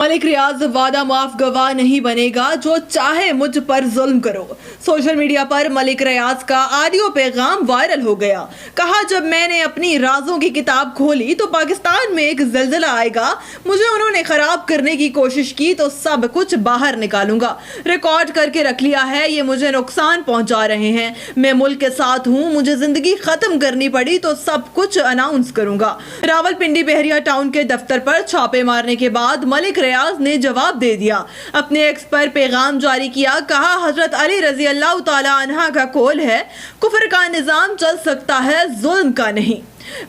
मलिक रियाज वादा माफ गवाह नहीं बनेगा, जो चाहे मुझ पर जुल्म करो। सोशल मीडिया पर मलिक रियाज का ऑडियो पैगाम वायरल हो गया। कहा, जब मैंने अपनी राजों की किताब खोली तो पाकिस्तान में एक ज़लज़ला आएगा। मुझे उन्होंने खराब करने की कोशिश की तो सब कुछ बाहर निकालूंगा। रिकॉर्ड करके रख लिया है, ये मुझे नुकसान पहुंचा रहे हैं। मैं मुल्क के साथ हूँ, मुझे जिंदगी खत्म करनी पड़ी तो सब कुछ अनाउंस करूंगा। रावलपिंडी बहरिया टाउन के दफ्तर पर छापे मारने के बाद मलिक रियाज ने जवाब दे दिया। अपने एक्स पर पैगाम जारी किया। कहा, हजरत अली रजी अल्लाह तआला अन्हा का कौल है, कुफ्र का निजाम चल सकता है, जुल्म का नहीं।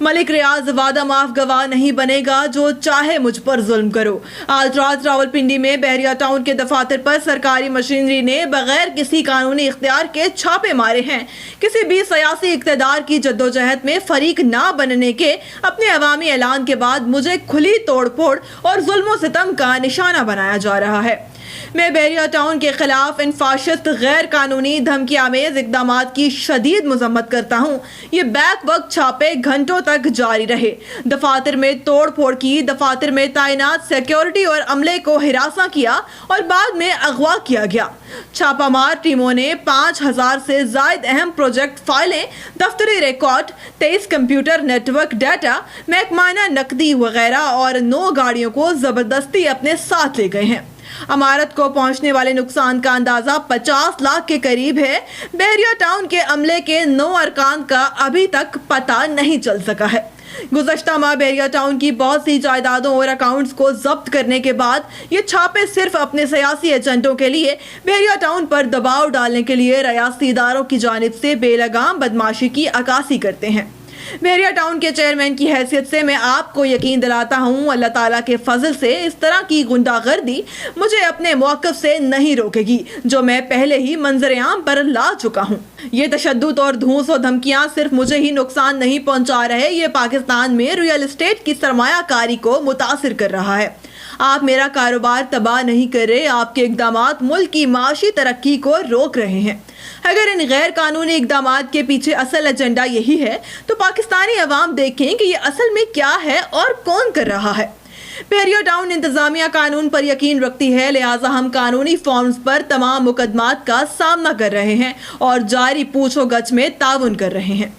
मलिक रियाज वादा माफ गवाह नहीं बनेगा, जो चाहे मुझ पर जुल्म करो। आज रात रावलपिंडी में बहरिया टाउन के दफातर पर सरकारी मशीनरी ने बगैर किसी कानूनी इख्तियार के छापे मारे हैं। किसी भी सियासी इख्तियार की जद्दोजहद में फरीक ना बनने के अपने अवामी ऐलान के बाद मुझे खुली तोड़ फोड़ और जुल्म सितम का निशाना बनाया जा रहा है। मैं बहरिया टाउन के खिलाफ इन फाशिस्ट गैर कानूनी धमकी आमेज इक़दामात की शदीद मजम्मत करता हूँ। ये बैक वक्त छापे घंटों तक जारी रहे, दफातर में तोड़ फोड़ की, दफातर में तैनात सिक्योरिटी और अमले को हिरासा किया और बाद में अगवा किया गया। छापामार टीमों ने 5000 से जायद अहम प्रोजेक्ट फाइलें, दफ्तरी रिकॉर्ड, 23 कंप्यूटर नेटवर्क डाटा, महकमाना नकदी वगैरह और 9 गाड़ियों को जबरदस्ती अपने साथ ले गए हैं। अमारत को पहुंचने वाले नुकसान का अंदाजा 50 लाख के करीब है। बहरिया टाउन के अमले के 9 अरकान का अभी तक पता नहीं चल सका है। गुज़श्ता माह बहरिया टाउन की बहुत सी जायदादों और अकाउंट्स को जब्त करने के बाद ये छापे सिर्फ अपने सियासी एजेंटों के लिए बहरिया टाउन पर दबाव डालने के लिए रियासती इदारों की जानिब से बेलगाम बदमाशी की अक्कासी करते हैं। बहरिया टाउन के चेयरमैन की हैसियत से मैं आपको यकीन दिलाता हूँ, अल्लाह ताला के फजल से इस तरह की गुंडागर्दी मुझे अपने मौक़िफ़ से नहीं रोकेगी, जो मैं पहले ही मंजर आम पर ला चुका हूँ। ये तशद्दुद और धूस और धमकियाँ सिर्फ मुझे ही नुकसान नहीं पहुँचा रहे, ये पाकिस्तान में रियल एस्टेट की सरमायाकारी को मुतासिर कर रहा है। आप मेरा कारोबार तबाह नहीं कर रहे, आपके इक़दामात मुल्क की माशी तरक्की को रोक रहे हैं। अगर इन गैर कानूनी इक़दामात के पीछे असल एजेंडा यही है तो पाकिस्तानी अवाम देखें कि ये असल में क्या है और कौन कर रहा है। बहरिया टाउन इंतजामिया कानून पर यकीन रखती है, लिहाजा हम कानूनी फॉर्म्स पर तमाम मुकदमात का सामना कर रहे हैं और जारी पूछो गछ में ताउन कर रहे हैं।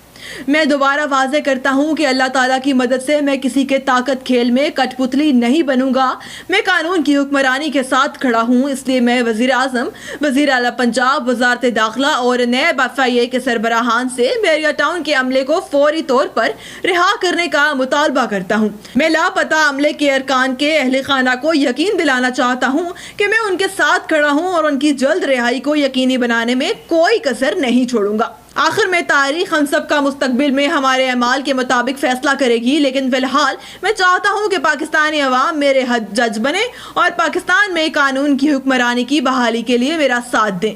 मैं दोबारा वाज़े करता हूँ कि अल्लाह ताला की मदद से मैं किसी के ताकत खेल में कठपुतली नहीं बनूंगा। मैं कानून की हुक्मरानी के साथ खड़ा हूँ, इसलिए मैं वज़ीर आज़म, वज़ीर आला पंजाब, वज़ारत दाखिला और नैब FIA के सरबराहान से बहरिया टाउन के अमले को फौरी तौर पर रिहा करने का मुतालबा करता हूँ। मैं लापता अमले के अरकान के अहले खाना को यकीन दिलाना चाहता हूँ कि मैं उनके साथ खड़ा हूँ और उनकी जल्द रिहाई को यकीनी बनाने में कोई कसर नहीं छोड़ूंगा। आखिर में तारीख हम सब का मुस्तकबिल में हमारे अमाल के मुताबिक फैसला करेगी, लेकिन फिलहाल मैं चाहता हूँ कि पाकिस्तानी अवाम मेरे हद जज बने और पाकिस्तान में कानून की हुक्मरानी की बहाली के लिए मेरा साथ दें।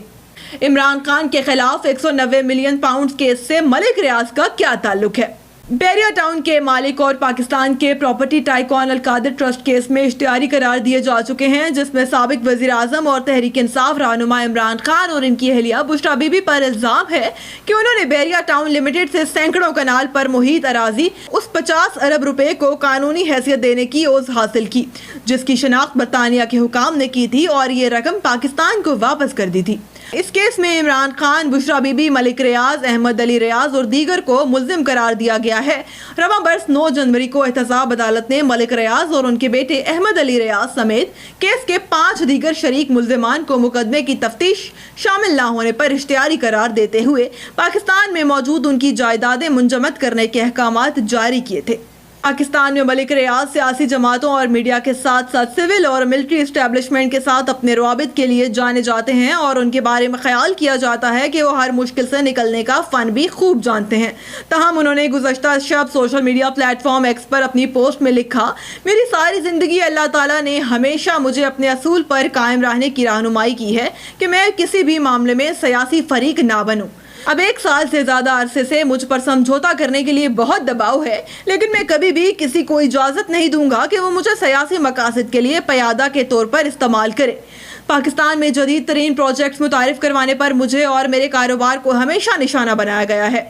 इमरान खान के खिलाफ 190 मिलियन पाउंड केस से मलिक रियाज का क्या ताल्लुक है? बहरिया टाउन के मालिक और पाकिस्तान के property tycoon Al-Qadir trust case में इश्तिहारी करार दिए जा चुके हैं, जिसमें साबिक वज़ीर आज़म और तहरीक इंसाफ रहनुमा इमरान खान और इनकी अहलिया बुशरा बीबी पर इल्ज़ाम है कि उन्होंने बहरिया टाउन लिमिटेड से सैकड़ों कनाल पर मुहित अराजी उस 50 अरब रुपए को कानूनी हैसियत देने की ओज़ हासिल की, जिसकी शनाख्त बरतानिया के हुकाम ने की थी और ये रकम पाकिस्तान को वापस कर दी थी। इस केस में इमरान खान, बुशरा बीबी, मलिक रियाज, अहमद अली रियाज और दीगर को मुल्जिम करार दिया गया है। रवा बरस 9 जनवरी को एहतसाब अदालत ने मलिक रियाज और उनके बेटे अहमद अली रियाज समेत केस के 5 दीगर शरीक मुल्जिमान को मुकदमे की तफ्तीश शामिल न होने पर इश्तिहारी करार देते हुए पाकिस्तान में मौजूद उनकी जायदादें मुंजमद करने के अहकामात जारी किए थे। पाकिस्तान में मलिक रियाज सियासी जमातों और मीडिया के साथ साथ सिविल और मिलिट्री इस्टेब्लिशमेंट के साथ अपने रवाबित के लिए जाने जाते हैं और उनके बारे में ख्याल किया जाता है कि वो हर मुश्किल से निकलने का फ़न भी खूब जानते हैं। तहम उन्होंने गुज़श्ता शब सोशल मीडिया प्लेटफॉर्म एक्स पर अपनी पोस्ट में लिखा, मेरी सारी ज़िंदगी अल्लाह ताला ने हमेशा मुझे अपने असूल पर कायम रहने की रहनुमाई की है कि मैं किसी भी मामले में सियासी फरीक ना बनूँ। अब 1 साल से ज़्यादा अरसे से मुझ पर समझौता करने के लिए बहुत दबाव है, लेकिन मैं कभी भी किसी को इजाज़त नहीं दूंगा कि वो मुझे सियासी मकासद के लिए क़यादा के तौर पर इस्तेमाल करे। पाकिस्तान में जदीद तरीन प्रोजेक्ट्स मुतारिफ करवाने पर मुझे और मेरे कारोबार को हमेशा निशाना बनाया गया है।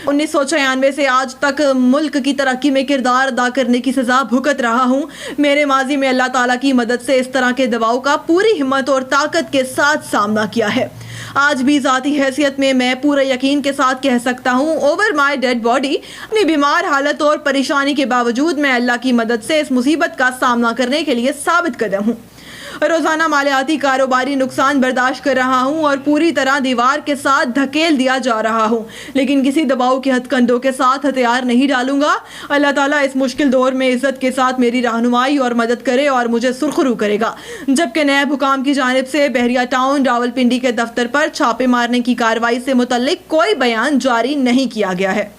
1996 से आज तक मुल्क की तरक्की में किरदार अदा करने की सज़ा भुगत रहा हूँ। मेरे माजी में अल्लाह ताला की मदद से इस तरह के दबाव का पूरी हिम्मत और ताकत के साथ सामना किया है। आज भी ज़ाती हैसियत में मैं पूरे यकीन के साथ कह सकता हूँ, ओवर माई डेड बॉडी, अपनी बीमार हालत और परेशानी के बावजूद मैं अल्लाह की मदद से इस मुसीबत का सामना करने के लिए साबित कदम हूँ। रोज़ाना मालियाती कारोबारी नुकसान बर्दाश्त कर रहा हूँ और पूरी तरह दीवार के साथ धकेल दिया जा रहा हूँ, लेकिन किसी दबाव के हथकंडों के साथ हथियार नहीं डालूंगा। अल्लाह ताला इस मुश्किल दौर में इज्जत के साथ मेरी रहनुमाई और मदद करे और मुझे सुरखरू करेगा। जबकि नैब हुकाम की जानिब से बहरिया टाउन रावलपिंडी के दफ्तर पर छापे मारने की कार्रवाई से मुतल्लिक कोई बयान जारी नहीं किया गया है।